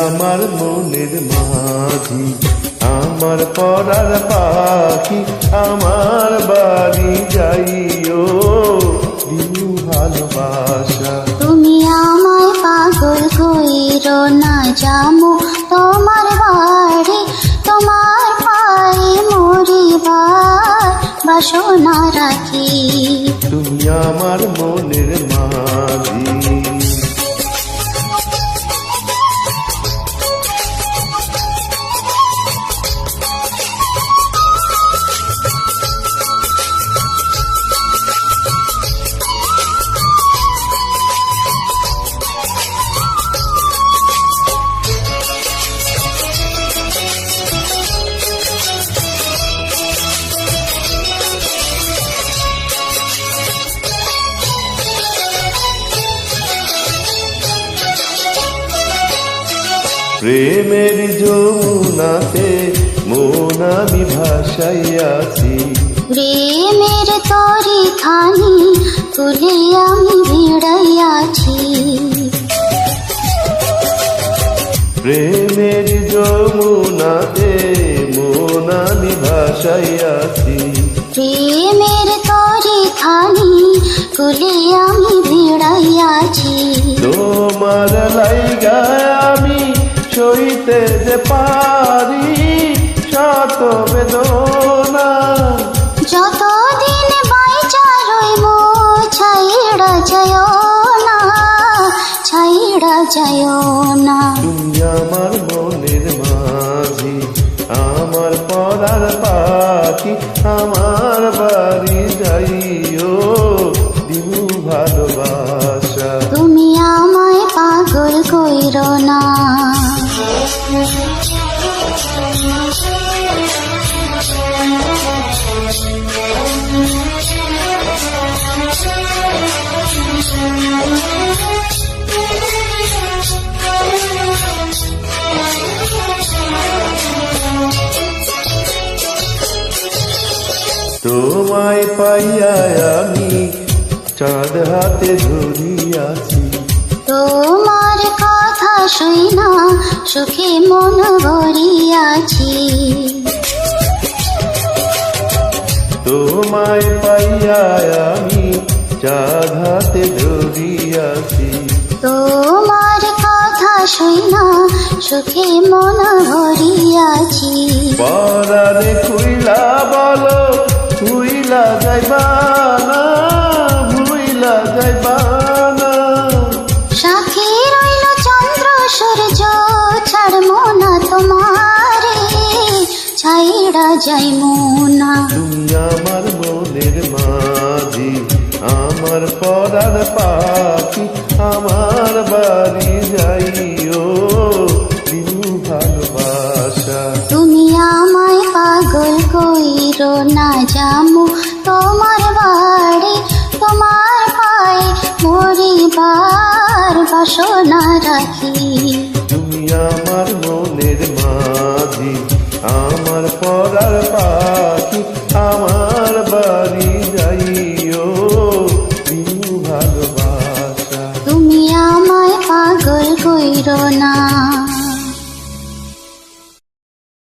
আমার মনের মাঝি, আমার পরার পাখি, আমার বাড়ি যাইও দিনু ভালোবাসা। তুমি আমায় পাগল কইরো না, যামু তোমার বাড়ি, তোমার পায়ে মরিবার বাসনা রাখি। তুমি আমার মনের মাঝি। প্রেমের যমুনাতে মন আমি ভাসাইয়াছি, প্রেমের তরি খানি তুলে আমি ভিড়াইয়াছি। প্রেমের যমুনাতে মন আমি ভাসাইয়াছি, প্রেমের তরি খানি তুলে আমি ভিড়াইয়াছি। তোমার লাইগা আমি সইতে যে পারি শত বেদনা, যতদিন বাইচা রইব ছাইড়া যায় না, ছাইড়া যায় না। তুমি আমার মনের মাঝি, আমার পরার পাখি, আমার বাড়ি যাইও দিনু ভালোবাসা। তুমি আমায় পাগল কইরো না। তোমায় পাইয়া আমি চাঁদ হাতে ধরিয়াছি, তোমার কথা শুইনা সুখে মন ভরিয়াছি। তোমায় পাইয়া আমি চাঁদ হাতে ধরিয়াছি, তোমার কথা শুইনা সুখে মন ভরিয়াছি। পরারে খুইলা বলো ভুইলা যাইবানা, ভুইলা যাইবানা। সাথে রইল চন্দ্র সূর্য, ছাড়মো না তোমারে, ছাইড়া যাইমো না। তুমি আমার মনের মাঝি, আমার পরার পাখি, আমার বাড়ি যাইও দিনু ভালোবাসা। তুমি আমায় পাগল কইরো না, যামু তোমার বাড়ি, তোমার পায়ে মরিবার বাসনা রাখি। তুমি আমার মনের মাঝি, আমার